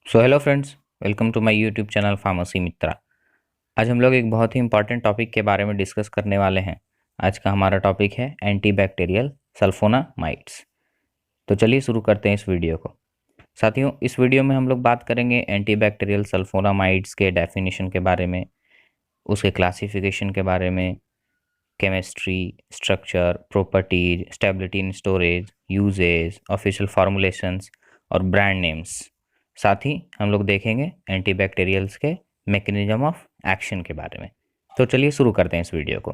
So hello friends, welcome to my YouTube channel pharmacy Mitra. आज हम लोग एक बहुत ही इंपॉर्टेंट टॉपिक के बारे में डिस्कस करने वाले हैं। आज का हमारा टॉपिक है एंटीबैक्टीरियल सल्फोनामाइड्स। तो चलिए शुरू करते हैं इस वीडियो को। साथियों, इस वीडियो में हम लोग बात करेंगे एंटीबैक्टीरियल सल्फोनामाइड्स के डेफिनेशन के बारे में, उसके क्लासिफिकेशन के बारे में, chemistry, structure, properties, stability in storage, uses, official formulations और ब्रांड नेम्स। साथ ही हम लोग देखेंगे एंटीबैक्टीरियल्स के मैकेनिज्म ऑफ एक्शन के बारे में। तो चलिए शुरू करते हैं इस वीडियो को।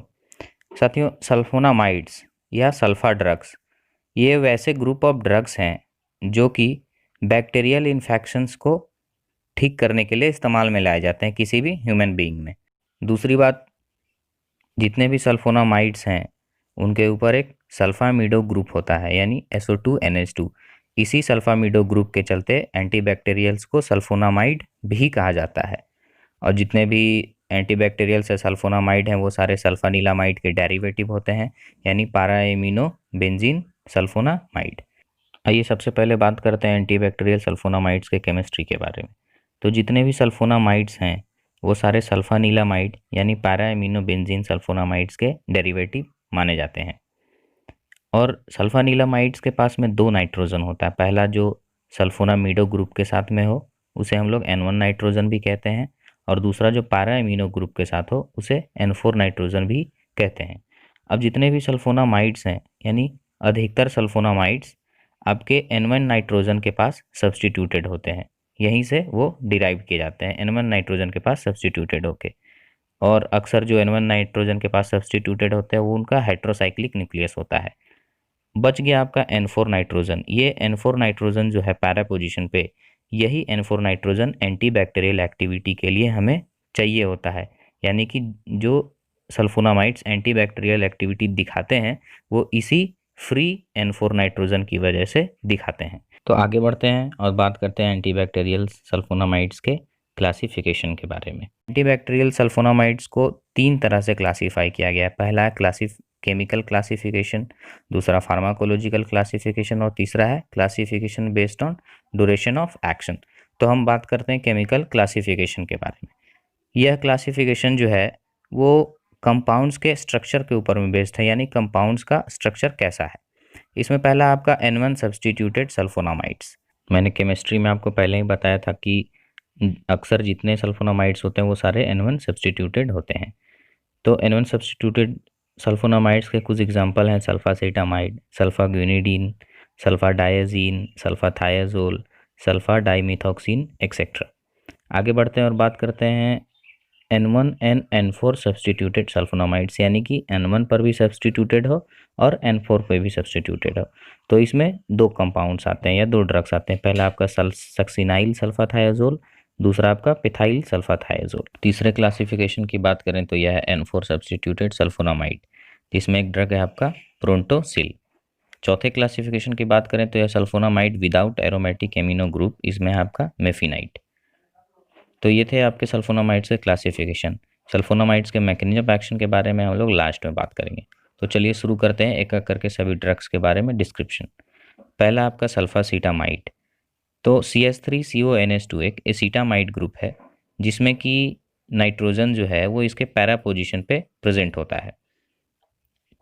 साथियों, सल्फोनामाइड्स या सल्फा ड्रग्स ये वैसे ग्रुप ऑफ ड्रग्स हैं जो कि बैक्टीरियल इन्फेक्शंस को ठीक करने के लिए इस्तेमाल में लाए जाते हैं किसी भी ह्यूमन बीइंग में। दूसरी बात, जितने भी सल्फोनामाइड्स हैं उनके ऊपर एक सल्फामिडो ग्रुप होता है, यानी SO2NH2। इसी सल्फामिडो ग्रुप के चलते एंटीबैक्टीरियल्स को सल्फोनामाइड भी कहा जाता है। और जितने भी एंटीबैक्टीरियल से सल्फोनामाइड हैं वो सारे सल्फानिलामाइड के डेरिवेटिव होते हैं, यानी पारा एमिनो बेंजीन सल्फोनामाइड। आइए सबसे पहले बात करते हैं एंटीबैक्टीरियल सल्फोनामाइड्स के केमिस्ट्री के बारे में। तो जितने भी सल्फोनामाइड्स हैं वो सारे सल्फानिलामाइड यानी पैरा एमिनो बेंजीन सल्फोनामाइड्स के डेरिवेटिव माने जाते हैं। और सल्फानिलामाइड्स के पास में दो नाइट्रोजन होता है। पहला जो सल्फोनामिडो ग्रुप के साथ में हो उसे हम लोग N1 नाइट्रोजन भी कहते हैं, और दूसरा जो पैरा एमिनो ग्रुप के साथ हो उसे N4 नाइट्रोजन भी कहते हैं। अब जितने भी सल्फोनामाइड्स हैं यानी अधिकतर सल्फोनामाइड्स आपके N1 नाइट्रोजन के पास सब्सटीट्यूटेड होते हैं, यहीं से वो डिराइव किए जाते हैं N1 नाइट्रोजन के पास सब्सटीट्यूटेड होके। और अक्सर जो N1 नाइट्रोजन के पास सब्सटीट्यूटेड होते हैं वो उनका हेट्रोसाइक्लिक न्यूक्लियस होता है। बच गया आपका N4 नाइट्रोजन। ये N4 नाइट्रोजन जो है पैरा पोजीशन पे, यही N4 नाइट्रोजन एंटीबैक्टीरियल एक्टिविटी के लिए हमें चाहिए होता है। यानी कि जो सल्फोनामाइड्स एंटीबैक्टीरियल एक्टिविटी दिखाते हैं वो इसी फ्री N4 नाइट्रोजन की वजह से दिखाते हैं। तो आगे बढ़ते हैं और बात करते हैं एंटीबैक्टीरियल सल्फोनामाइड्स के क्लासिफिकेशन के बारे में। एंटीबैक्टीरियल सल्फोनामाइड्स को तीन तरह से क्लासीफाई किया गया है। पहला है केमिकल क्लासिफिकेशन, दूसरा फार्माकोलॉजिकल क्लासिफिकेशन और तीसरा है classification based on duration of action. तो हम बात करते हैं केमिकल क्लासिफिकेशन के बारे में। यह क्लासिफिकेशन जो है वो कंपाउंड्स के स्ट्रक्चर के ऊपर में बेस्ड है, यानी कंपाउंड्स का स्ट्रक्चर कैसा है। इसमें पहला आपका N1 सब्सटीट्यूटेड सल्फोनामाइड्स। मैंने केमिस्ट्री में आपको पहले ही बताया था कि अक्सर जितने सल्फोनामाइड्स होते हैं वो सारे N1 सब्सटीट्यूटेड होते हैं। तो N1 सब्सटीट्यूटेड सल्फोनामाइड्स के कुछ एग्जांपल हैं सल्फासेटामाइड, सल्फाग्यूनिडीन, सल्फाडायाजीन, सल्फाथायाजोल, सल्फा डाइमिथॉक्सिन एक्सेट्रा। आगे बढ़ते हैं और बात करते हैं N1 and N4 substituted sulphonamides, यानी कि N1 पर भी सब्सटीट्यूटेड हो और N4 पर भी सब्सटीट्यूटेड हो। तो इसमें दो कंपाउंड्स आते हैं या दो ड्रग्स आते हैं। पहला आपका सक्सिनाइल सल्फाथायाजोल, दूसरा आपका पिथाइल सल्फाथायाजोल। तीसरे क्लासिफिकेशन की बात करें तो यह है N4 सब्सटीट्यूटेड सल्फोनामाइड, जिसमें एक ड्रग है आपका प्रोंटोसिल। चौथे क्लासिफिकेशन की बात करें तो यह sulphonamide without aromatic amino group, इसमें है आपका मेफिनाइट। तो ये थे आपके सल्फोनामाइड्स के क्लासिफिकेशन। सल्फोनामाइड्स के मैकेनिज्म एक्शन के बारे में हम लोग लास्ट में बात करेंगे। तो चलिए शुरू करते हैं एक एक करके सभी ड्रग्स के बारे में डिस्क्रिप्शन। पहला आपका सल्फासीटामाइड। तो CH3CONH2 एक एसीटामाइड ग्रुप है जिसमें कि नाइट्रोजन जो है वो इसके पैरा पोजीशन पे प्रेजेंट होता है।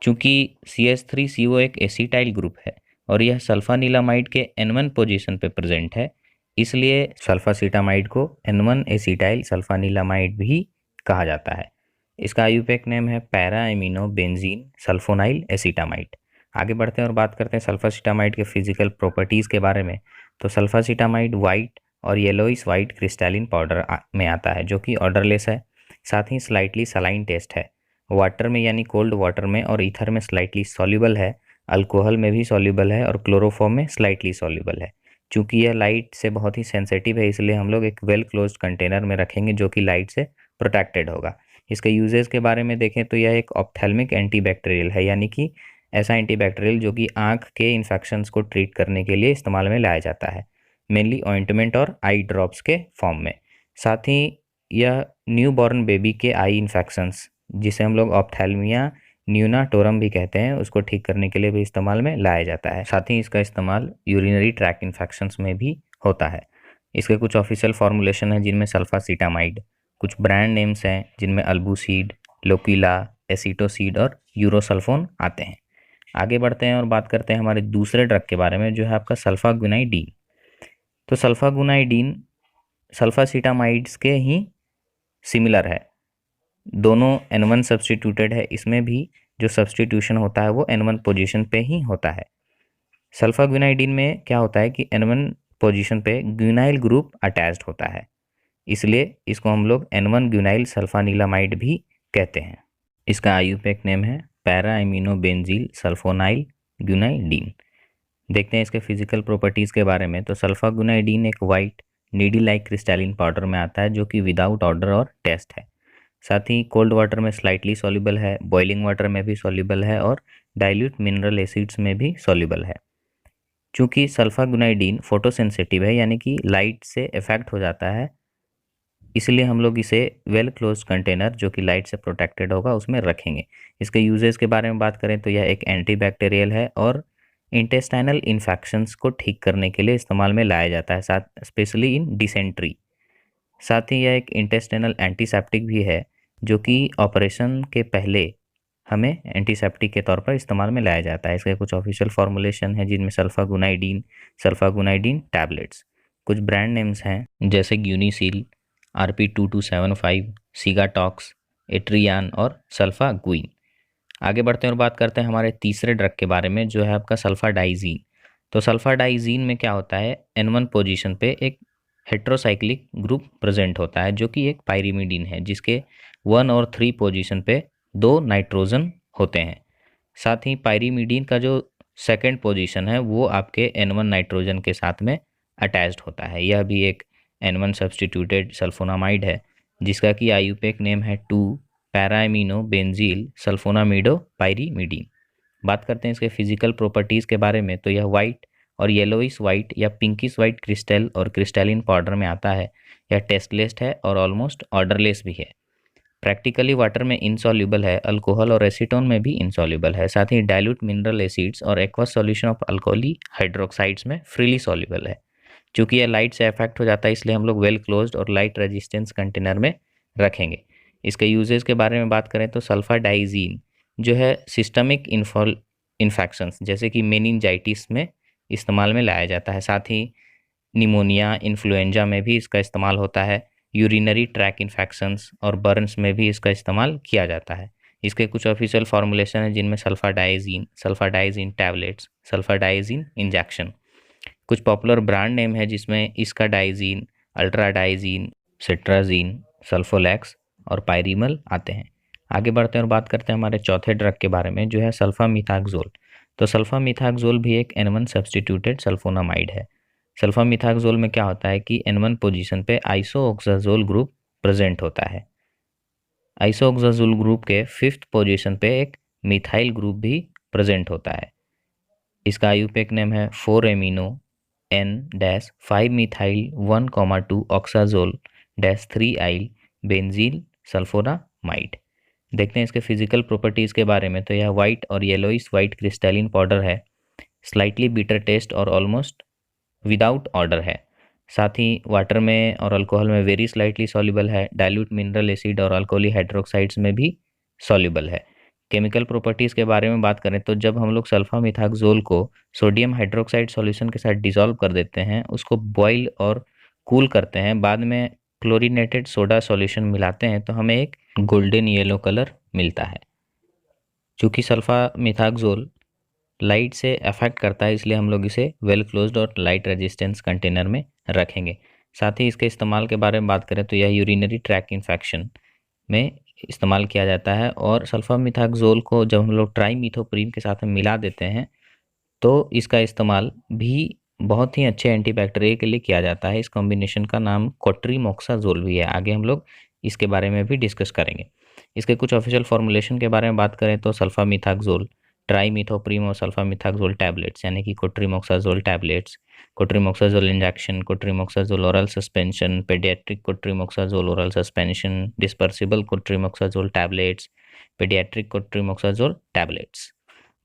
चूंकि CH3CO एक एसिटाइल ग्रुप है और यह सल्फानिलामाइड के N1 पोजीशन पे प्रेजेंट है, इसलिए सल्फासीटामाइड को N1 एसिटाइल सल्फानिलामाइड भी कहा जाता है। इसका आईयूपीएसी नेम है para amino benzene sulfonyl acetamide. आगे बढ़ते हैं और बात करते हैं सल्फासीटामाइड के फिजिकल प्रॉपर्टीज़ के बारे में। तो सल्फासीटामाइड वाइट और येलोइश वाइट क्रिस्टलिन पाउडर में आता है जो कि ऑर्डरलेस है। साथ ही स्लाइटली सलाइन टेस्ट है, वाटर में यानी कोल्ड वाटर में और ईथर में स्लाइटली सॉल्युबल है, अल्कोहल में भी सॉल्युबल है और क्लोरोफॉर्म में स्लाइटली सॉल्युबल है। चूंकि यह लाइट से बहुत ही सेंसिटिव है इसलिए हम लोग एक वेल क्लोज्ड कंटेनर में रखेंगे जो कि लाइट से प्रोटेक्टेड होगा। इसके यूजेस के बारे में देखें तो यह एक ऑप्थेल्मिक एंटीबैक्टीरियल है, यानी कि ऐसा एंटीबैक्टीरियल जो कि आँख के इन्फेक्शंस को ट्रीट करने के लिए इस्तेमाल में लाया जाता है, मेनली ऑइंटमेंट और आई ड्रॉप्स के फॉर्म में। साथ ही यह न्यू बॉर्न बेबी के आई इन्फेक्शंस, जिसे हम लोग ऑप्थेल्मिया न्यूनाटोरम भी कहते हैं, उसको ठीक करने के लिए भी इस्तेमाल में लाया जाता है। साथ ही इसका इस्तेमाल यूरिनरी ट्रैक इन्फेक्शंस में भी होता है। इसके कुछ ऑफिशियल फॉर्मुलेशन हैं जिनमें सल्फासीटामाइड, कुछ ब्रांड नेम्स हैं जिनमें अल्बुसीड, लोकिला, एसीटोसीड और यूरोसल्फोन आते हैं। आगे बढ़ते हैं और बात करते हैं हमारे दूसरे ड्रग के बारे में, जो है आपका सल्फागुनाइडीन। तो सल्फागुनाइडीन सल्फासीटामाइड्स के ही सिमिलर है, दोनों N1 सब्सटीट्यूटेड है। इसमें भी जो सब्सटीट्यूशन होता है वो N1 पोजीशन पे ही होता है। सल्फागुनाइडीन में क्या होता है कि N1 पोजीशन पे ग्यूनाइल ग्रुप अटैच्ड होता है, इसलिए इसको हम लोग N1 ग्यूनाइल सल्फानिलामाइड भी कहते हैं। इसका आईयूपैक नेम है पैरा एमिनो बेंजील सल्फोनाइल ग्यूनाइडीन। देखते हैं इसके फिजिकल प्रॉपर्टीज़ के बारे में। तो सल्फागुनाइडीन एक वाइट नीडी लाइक क्रिस्टैलिन पाउडर में आता है, जो कि विदाउट ऑर्डर और टेस्ट है। साथ ही कोल्ड वाटर में स्लाइटली सॉल्युबल है, बॉइलिंग वाटर में भी सॉल्युबल है और डाइल्यूट मिनरल एसिड्स में भी सॉल्युबल है। चूँकि सल्फागुनाइडीन फोटोसेंसिटिव है, यानी कि लाइट से इफेक्ट हो जाता है, इसलिए हम लोग इसे वेल क्लोज कंटेनर जो कि लाइट से प्रोटेक्टेड होगा उसमें रखेंगे। इसके यूजेस के बारे में बात करें तो यह एक एंटीबैक्टीरियल है और इंटेस्टाइनल इन्फेक्शंस को ठीक करने के लिए इस्तेमाल में लाया जाता है, साथ स्पेशली इन डिसेंट्री। साथ ही यह एक इंटेस्टाइनल एंटीसेप्टिक भी है, जो कि ऑपरेशन के पहले हमें एंटीसेप्टिक के तौर पर इस्तेमाल में लाया जाता है। इसके कुछ ऑफिशियल फॉर्मुलेशन है जिनमें सल्फागुनाइडीन टैबलेट्स, कुछ ब्रांड नेम्स हैं जैसे ग्यूनिसील, RP2275, सीगाटॉक्स, एट्रियान और सल्फागुइन। आगे बढ़ते हैं और बात करते हैं हमारे तीसरे ड्रग के बारे में, जो है आपका सल्फाडाइजीन। तो सल्फाडाइजीन में क्या होता है, N1 पोजीशन पे एक हेट्रोसाइक्लिक ग्रुप प्रेजेंट होता है, जो कि एक पायरिमिडीन है, जिसके 1 और 3 पोजीशन पे 2 नाइट्रोजन होते हैं। साथ ही पायरिमिडीन का जो सेकंड पोजीशन है वो आपके N1 नाइट्रोजन के साथ में अटैच्ड होता है। यह भी एक N1 सब्सटीट्यूटेड सल्फोनामाइड है, जिसका कि आईयूपैक नेम है 2 पैराएमिनो बेंजील सल्फोनामिडो पायरिमिडीन। बात करते हैं इसके फिजिकल प्रॉपर्टीज़ के बारे में। तो यह वाइट और येलोइश वाइट या पिंकिश वाइट क्रिस्टल और क्रिस्टलिन पाउडर में आता है। यह टेस्टलेस है और ऑलमोस्ट ऑर्डरलेस भी है। प्रैक्टिकली वाटर में इनसॉल्युबल है, अल्कोहल और एसीटोन में भी इनसॉल्युबल है। साथ ही डाइल्यूट मिनरल एसिड्स और एक्वस सॉल्यूशन ऑफ अल्कोहली हाइड्रोक्साइड्स में फ्रीली सॉल्युबल है। चूँकि यह लाइट से अफेक्ट हो जाता है, इसलिए हम लोग वेल क्लोज्ड और लाइट रेजिस्टेंस कंटेनर में रखेंगे। इसके यूजेस के बारे में बात करें तो सल्फाडाइजीन जो है सिस्टमिक इन्फेक्शंस जैसे कि मेनिंजाइटिस में इस्तेमाल में लाया जाता है। साथ ही निमोनिया, इन्फ्लुएंजा में भी इसका इस्तेमाल होता है। यूरिनरी ट्रैक इन्फेक्शंस और बर्न्स में भी इसका इस्तेमाल किया जाता है। इसके कुछ ऑफिशियल फॉर्मुलेशन है जिनमें सल्फाडाइजीन टैबलेट्स, सल्फाडाइजीन इंजेक्शन। कुछ पॉपुलर ब्रांड नेम है जिसमें इसका डाइजीन, अल्ट्राडाइजीन, सिट्राजीन, सल्फोलैक्स और पायरिमल आते हैं। आगे बढ़ते हैं और बात करते हैं हमारे चौथे ड्रग के बारे में, जो है सल्फामिथाक्सोल। तो सल्फामिथाक्सोल भी एक N1 सब्सटीट्यूटेड सल्फोनामाइड है। सल्फामिथाक्सोल में क्या होता है कि N1 पोजीशन पे आइसोऑक्साजोल ग्रुप प्रेजेंट होता है। आइसोऑक्साजोल ग्रुप के 5th पोजीशन पे एक मिथाइल ग्रुप भी प्रेजेंट होता है। इसका आईयूपैक नेम है 4 एमिनो N-5 मिथाइल 1,2 ऑक्साजोल -3 आइल बेंजील सल्फोनामाइड। देखते हैं इसके फिजिकल प्रॉपर्टीज़ के बारे में। तो यह वाइट और येलोइश वाइट क्रिस्टलिन पाउडर है, स्लाइटली बिटर टेस्ट और ऑलमोस्ट विदाउट ऑर्डर है। साथ ही वाटर में और अल्कोहल में वेरी स्लाइटली सॉल्युबल है, डाइल्यूट मिनरल एसिड और अल्कोहली हाइड्रोक्साइड्स में भी सॉल्युबल है। केमिकल प्रॉपर्टीज़ के बारे में बात करें तो जब हम लोग सल्फामिथाक्सोल को सोडियम हाइड्रोक्साइड सॉल्यूशन के साथ डिसॉल्व कर देते हैं, उसको बॉयल और कूल करते हैं, बाद में क्लोरीनेटेड सोडा सॉल्यूशन मिलाते हैं, तो हमें एक गोल्डन येलो कलर मिलता है। चूँकि सल्फामिथाक्सोल लाइट से अफेक्ट करता है, इसलिए हम लोग इसे वेल क्लोज्ड और लाइट रेजिस्टेंस कंटेनर में रखेंगे। साथ ही इसके इस्तेमाल के बारे में बात करें तो यह यूरिनरी ट्रैक इन्फेक्शन में इस्तेमाल किया जाता है। और सल्फामिथाक्सोल को जब हम लोग ट्राईमिथोप्रीन के साथ में मिला देते हैं तो इसका इस्तेमाल भी बहुत ही अच्छे एंटीबैक्टीरियल के लिए किया जाता है। इस कॉम्बिनेशन का नाम कोट्रीमोक्साजोल भी है। आगे हम लोग इसके बारे में भी डिस्कस करेंगे। इसके कुछ ऑफिशियल फॉर्मुलेशन के बारे में बात करें तो सल्फामिथाक्सोल, ट्राईमिथोप्रीन और सल्फामिथाक्सोल टैबलेट्स यानी कि कोट्रीमोक्साजोल tablets, कोट्रीमोक्साजोल injection, कोट्रीमोक्साजोल oral suspension, paediatric कोट्रीमोक्साजोल oral suspension, dispersible कोट्रीमोक्साजोल tablets, paediatric कोट्रीमोक्साजोल tablets.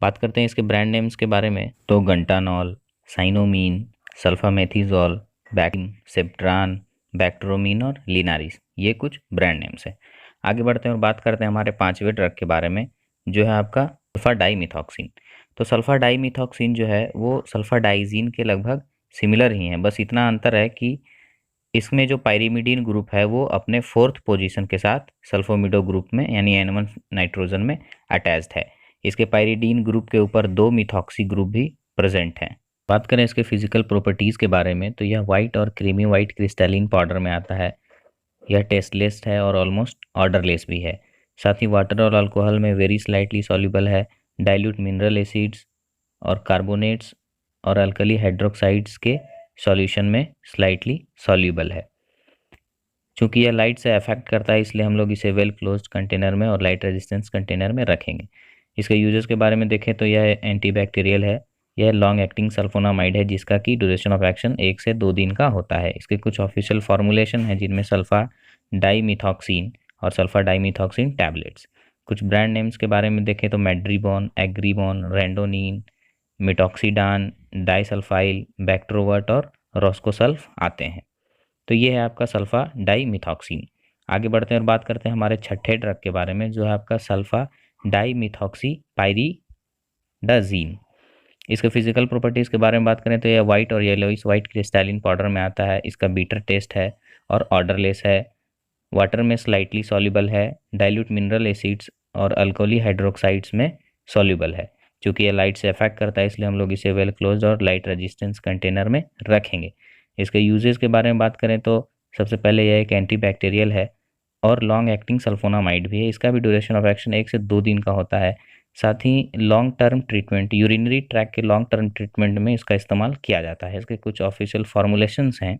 बात करते हैं इसके ब्रांड नेम्स के बारे में। तो गंटानॉल, साइनोमीन, सल्फामेथिजोल, बैकिन, सेप्ट्रान, बैक्ट्रोमिन और लिनारिस, ये कुछ ब्रांड नेम्स हैं। आगे बढ़ते हैं और बात करते हैं हमारे पांचवें ड्रग के बारे में, जो है आपका सल्फा डाइमिथॉक्सिन। तो सल्फा डाइमिथॉक्सिन जो है वो सल्फा डाइजीन के लगभग सिमिलर ही हैं, बस इतना अंतर है कि इसमें जो पायरिमिडीन ग्रुप है वो अपने फोर्थ पोजीशन के साथ सल्फोमिडो ग्रुप में यानी N1 नाइट्रोजन में अटैच्ड है। इसके पायरिडीन ग्रुप के ऊपर 2 मिथॉक्सी ग्रुप भी प्रेजेंट हैं। बात करें इसके फिजिकल प्रॉपर्टीज़ के बारे में, तो यह वाइट और क्रीमी वाइट क्रिस्टलिन पाउडर में आता है। यह टेस्टलेस है और ऑलमोस्ट ऑर्डरलेस भी है। साथ ही वाटर और अल्कोहल में वेरी स्लाइटली सॉल्युबल है। डाइल्यूट मिनरल एसिड्स और कार्बोनेट्स और अल्कली हाइड्रोक्साइड्स के सॉल्यूशन में स्लाइटली सॉल्युबल है। चूंकि यह लाइट से अफेक्ट करता है, इसलिए हम लोग इसे वेल क्लोज्ड कंटेनर में और लाइट रेजिस्टेंस कंटेनर में रखेंगे। इसके यूजेस के बारे में देखें तो यह एंटीबैक्टीरियल है। यह लॉन्ग एक्टिंग सल्फोनामाइड है जिसका की ड्यूरेशन ऑफ एक्शन 1 से 2 दिन का होता है। इसके कुछ ऑफिशियल फॉर्मुलेशन है जिनमें सल्फा डाइमिथॉक्सिन और सल्फा डाइमिथॉक्सिन टैबलेट्स। कुछ ब्रांड नेम्स के बारे में देखें तो मेड्रीबॉन, एग्रीबॉन, रेंडोनिन, मिटॉक्सीडान, डाइसल्फाइल, बैक्ट्रोवर्ट और रोस्कोसल्फ आते हैं। तो ये है आपका सल्फा डाइमिथॉक्सिन। आगे बढ़ते हैं और बात करते हैं हमारे छठे ड्रग के बारे में, जो है आपका सल्फा डाइमिथॉक्सी पायरिडाजीन। इसके फिजिकल प्रॉपर्टीज़ के बारे में बात करें तो यह वाइट और येलोइश वाइट क्रिस्टलिन पाउडर में आता है। इसका बीटर टेस्ट है और ऑर्डरलेस है। वाटर में स्लाइटली सॉल्युबल है। डाइल्यूट मिनरल एसिड्स और अल्कोहली हाइड्रोक्साइड्स में सॉल्युबल है। चूँकि यह लाइट से अफेक्ट करता है, इसलिए हम लोग इसे वेल क्लोज्ड और लाइट रेजिस्टेंस कंटेनर में रखेंगे। इसके यूजेस के बारे में बात करें तो सबसे पहले यह एक एंटीबैक्टीरियल है और लॉन्ग एक्टिंग सल्फोनामाइड भी है। इसका भी ड्यूरेशन ऑफ एक्शन 1 से 2 दिन का होता है। साथ ही long term treatment, urinary tract के लॉन्ग टर्म ट्रीटमेंट में इसका इस्तेमाल किया जाता है। इसके कुछ ऑफिशियल फॉर्मुलेशंस हैं।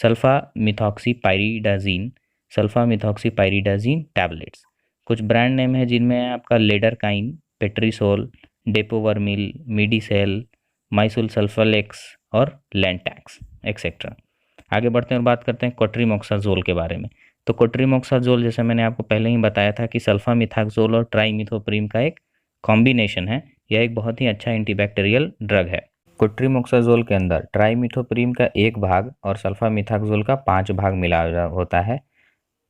Sulfamethoxypyridazine, sulfamethoxypyridazine tablets. कुछ ब्रांड नेम है जिनमें आपका लेडरकाइन, पेट्रीसोल, डेपोवर्मिल, मिडीसेल, माइसुल सल्फालेक्स और लेंटैक्स एक्सेट्रा। आगे बढ़ते हैं और बात करते हैं कोट्रीमोक्साजोल के बारे में। तो कोट्रीमोक्साजोल, जैसे मैंने आपको पहले ही बताया था कि सल्फा मिथाक्सोल और ट्राइमिथोप्रीम का एक कॉम्बिनेशन है। यह एक बहुत ही अच्छा एंटीबैक्टीरियल ड्रग है। कोट्रीमोक्साजोल के अंदर ट्राइमिथोप्रीम का 1 भाग और सल्फा मिथाक्सोल का 5 भाग मिला होता है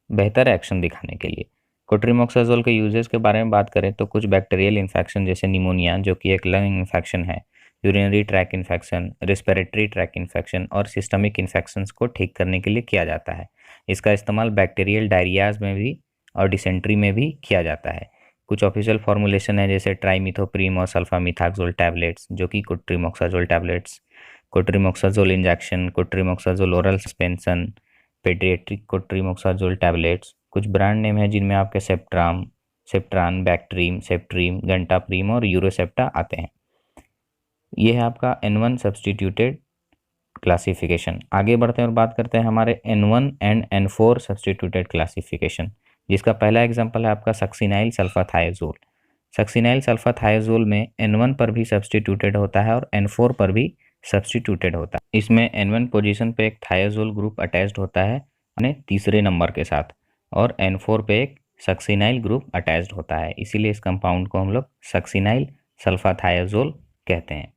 बेहतर एक्शन दिखाने के लिए। कोट्रीमोक्साजोल के यूजेस के बारे में बात करें तो कुछ बैक्टीरियल इन्फेक्शन जैसे निमोनिया, जो कि एक लंग इन्फेक्शन है, urinary track infection, respiratory tract infection और सिस्टमिक इन्फेक्शंस को ठीक करने के लिए किया जाता है। इसका इस्तेमाल बैक्टीरियल डायरियाज में भी और डिसेंट्री में भी किया जाता है। कुछ ऑफिशियल फॉर्मुलेशन है जैसे ट्राइमिथोप्रीम और सल्फा मिथाक्सोल टैबलेट्स, जो कि कोट्रीमोक्साजोल tablets, कोट्रीमोक्साजोल injection, कोट्रीमोक्साजोल oral suspension, paediatric कोट्रीमोक्साजोल tablets. कुछ ब्रांड नेम है जिनमें आपके सेप्ट्राम, सेप्ट्रान, बैक्ट्रीम, सेप्ट्रीम, गंटाप्रीम और यूरोसेप्टा आते हैं। ये है आपका N1 सब्सटीट्यूटेड क्लासिफिकेशन। आगे बढ़ते हैं और बात करते हैं हमारे N1 and N4 substituted classification, जिसका पहला एग्जांपल है आपका सक्सिनाइल सल्फाथायोजोल। सक्सिनाइल सल्फाथायोजोल में N1 पर भी सब्सटीट्यूटेड होता है और N4 पर भी सब्सटीट्यूटेड होता है। इसमें N1 पोजीशन पे एक थायोजोल ग्रुप अटैच्ड होता है अपने तीसरे नंबर के साथ, और N4 पे एक सक्सिनाइल ग्रुप अटैच्ड होता है। इसीलिए इस कंपाउंड को हम लोग सक्सिनाइल सल्फाथायोजोल कहते हैं।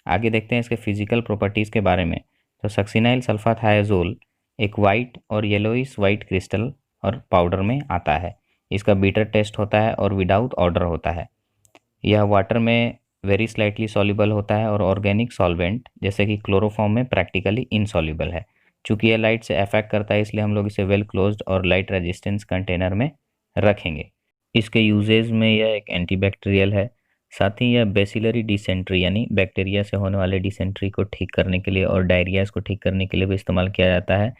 आगे देखते हैं इसके फिजिकल प्रॉपर्टीज़ के बारे में। तो सक्सिनाइल सल्फाथायोजोल एक वाइट और येलोइश वाइट क्रिस्टल और पाउडर में आता है। इसका बीटर टेस्ट होता है और विदाउट ऑर्डर होता है। यह वाटर में वेरी स्लाइटली सॉल्युबल होता है और ऑर्गेनिक सॉल्वेंट जैसे कि क्लोरोफॉर्म में प्रैक्टिकली इनसॉल्युबल है। चूँकि यह लाइट से अफेक्ट करता है, इसलिए हम लोग इसे वेल क्लोज्ड और लाइट रेजिस्टेंस कंटेनर में रखेंगे। इसके यूजेज में यह एक एंटीबैक्टीरियल है। साथ ही यह बेसिलरी डिसेंट्री यानी बैक्टीरिया से होने वाले डिसेंट्री को ठीक करने के लिए और डायरियाज को ठीक करने के लिए भी इस्तेमाल किया जाता है,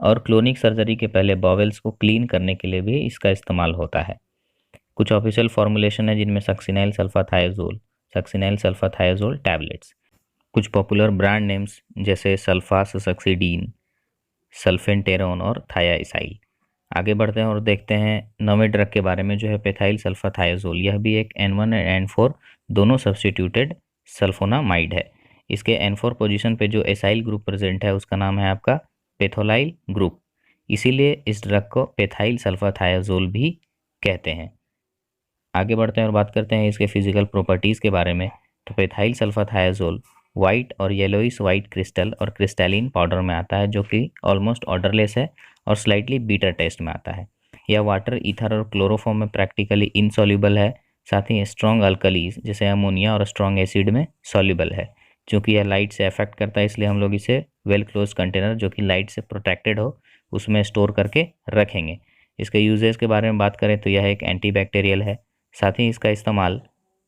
और क्लोनिक सर्जरी के पहले बॉवेल्स को क्लीन करने के लिए भी इसका इस्तेमाल होता है। कुछ ऑफिशियल फॉर्मुलेशन है जिनमें सक्सिनाइल सल्फाथायोजोल टैबलेट्स। कुछ पॉपुलर ब्रांड नेम्स जैसे सल्फासक्सीडीन, सल्फेंटेरॉन और थायाइसाइल। आगे बढ़ते हैं और देखते हैं नवें ड्रग के बारे में, जो है पेथाइल सल्फाथायोजोल। यह भी एक N1 एंड N4 दोनों सब्सटीट्यूटेड सल्फोनामाइड है। इसके N4 पोजीशन पे जो एसाइल ग्रुप प्रेजेंट है उसका नाम है आपका पेथोलाइल ग्रुप, इसीलिए इस ड्रग को पेथाइल सल्फाथायोजोल भी कहते हैं। आगे बढ़ते हैं और बात करते हैं इसके फिजिकल प्रॉपर्टीज़ के बारे में। तो पेथाइल सल्फाथायोजोल वाइट और येलोइश वाइट क्रिस्टल और क्रिस्टैलिन पाउडर में आता है, जो कि ऑलमोस्ट ऑर्डरलेस है और स्लाइटली बीटर टेस्ट में आता है। यह वाटर, ईथर और क्लोरोफॉर्म में प्रैक्टिकली इनसॉल्युबल है। साथ ही स्ट्रॉन्ग अल्कलीज जैसे अमोनिया और स्ट्रॉन्ग एसिड में सॉल्युबल है। चूँकि यह लाइट से अफेक्ट करता है, इसलिए हम लोग इसे वेल क्लोज कंटेनर जो कि लाइट से प्रोटेक्टेड हो उसमें स्टोर करके रखेंगे। इसके यूजेस के बारे में बात करें तो यह एक एंटीबैक्टीरियल है। साथ ही इसका इस्तेमाल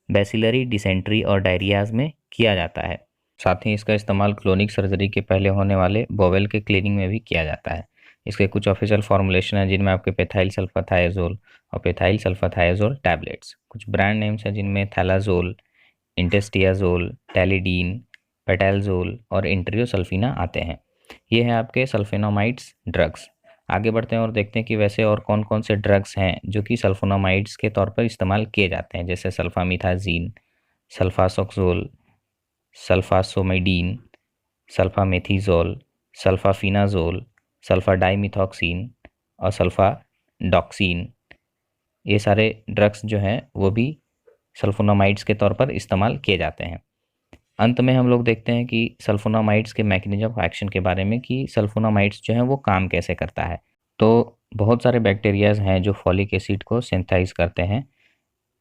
बैसिलरी डिसेंट्री और डायरियाज में किया जाता है। साथ ही इसका इस्तेमाल क्लोनिक सर्जरी के पहले होने वाले बोवेल के क्लीनिंग में भी किया जाता है। इसके कुछ ऑफिशियल फॉर्मुलेशन हैं जिनमें आपके पेथाइल सल्फाथायाजोल और पेथाइल सल्फाथायाजोल टैबलेट्स, कुछ ब्रांड नेम्स हैं जिनमें थैलाजोल, इंटेस्टियाजोल, टैलिडीन, पेटाइलजोल और इंट्रियोसल्फीना आते हैं। ये हैं आपके सल्फेनामाइड्स ड्रग्स। आगे बढ़ते हैं और देखते हैं कि वैसे और कौन कौन से ड्रग्स हैं जो कि सल्फोनामाइड्स के तौर पर इस्तेमाल किए जाते हैं, जैसे सल्फामिथाजीन, सल्फासोक्सोल, सल्फासोमाइडीन, सल्फामेथिजोल, सल्फाफिनाजोल, सल्फाडाइमिथॉक्सीन और सल्फाडॉक्सीन। ये सारे ड्रग्स जो हैं वो भी सल्फोनामाइड्स के तौर पर इस्तेमाल किए जाते हैं। अंत में हम लोग देखते हैं कि सल्फोनामाइड्स के मैकेनिज्म ऑफ एक्शन के बारे में, कि सल्फोनामाइड्स जो हैं वो काम कैसे करता है। तो बहुत सारे बैक्टीरियाज हैं जो फॉलिक एसिड को सिंथेसाइज करते हैं।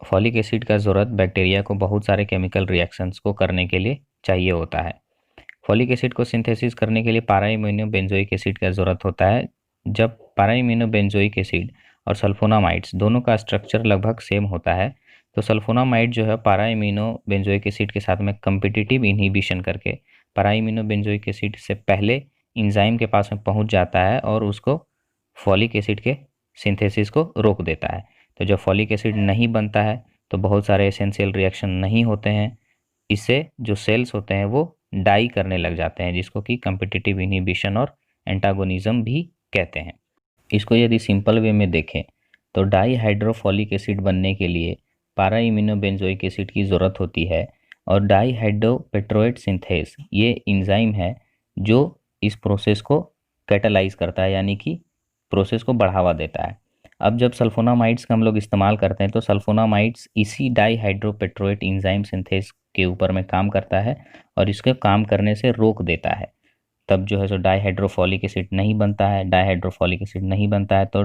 फॉलिक एसिड का ज़रूरत बैक्टीरिया को बहुत सारे केमिकल रिएक्शंस को करने के लिए चाहिए होता है। फॉलिक एसिड को सिंथेसिस करने के लिए पाराइमिनो बेंजोइक एसिड का ज़रूरत होता है। जब पाराइमिनो बेंजोइक एसिड और सल्फोनामाइड्स दोनों का स्ट्रक्चर लगभग सेम होता है, तो सल्फोनामाइड जो है पाराइमिनो बेंजोइक एसिड के साथ में कम्पिटिटिव इनहिबिशन करके पाराइमिनो बेंजोइक एसिड से पहले एंजाइम के पास में पहुंच जाता है और उसको फॉलिक एसिड के सिंथेसिस को रोक देता है। तो जब फॉलिक एसिड नहीं बनता है तो बहुत सारे एसेंशियल रिएक्शन नहीं होते हैं। इससे जो सेल्स होते हैं वो डाई करने लग जाते हैं, जिसको कि कम्पिटिटिव इनहिबिशन और एंटागोनिज्म भी कहते हैं। इसको यदि सिंपल वे में देखें तो डाई हाइड्रोफॉलिक एसिड बनने के लिए पारा इम्यूनो बेंजोइक एसिड की ज़रूरत होती है, और डाई हाइड्रोपेट्रोएट सिंथेस ये एंजाइम है जो इस प्रोसेस को कैटालाइज करता है, यानी कि प्रोसेस को बढ़ावा देता है। अब जब सल्फोनामाइड्स का हम लोग इस्तेमाल करते हैं तो सल्फोनामाइड्स इसी डाई हाइड्रोपेट्रोएट एंजाइम सिंथेस के ऊपर में काम करता है और इसके काम करने से रोक देता है। तब जो है सो डाईहाइड्रोफॉलिक एसिड नहीं बनता है। डाईहाइड्रोफॉलिक एसिड नहीं बनता है तो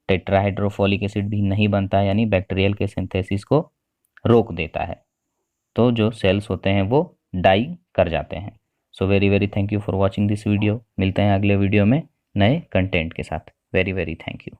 टेट्राहाइड्रोफॉलिक एसिड भी नहीं बनता है, यानी बैक्टीरियल के सिंथेसिस को रोक देता है। तो जो सेल्स होते हैं वो डाई कर जाते हैं। So very very thank you for watching this video. मिलते हैं अगले वीडियो में नए कंटेंट के साथ। Very very thank you.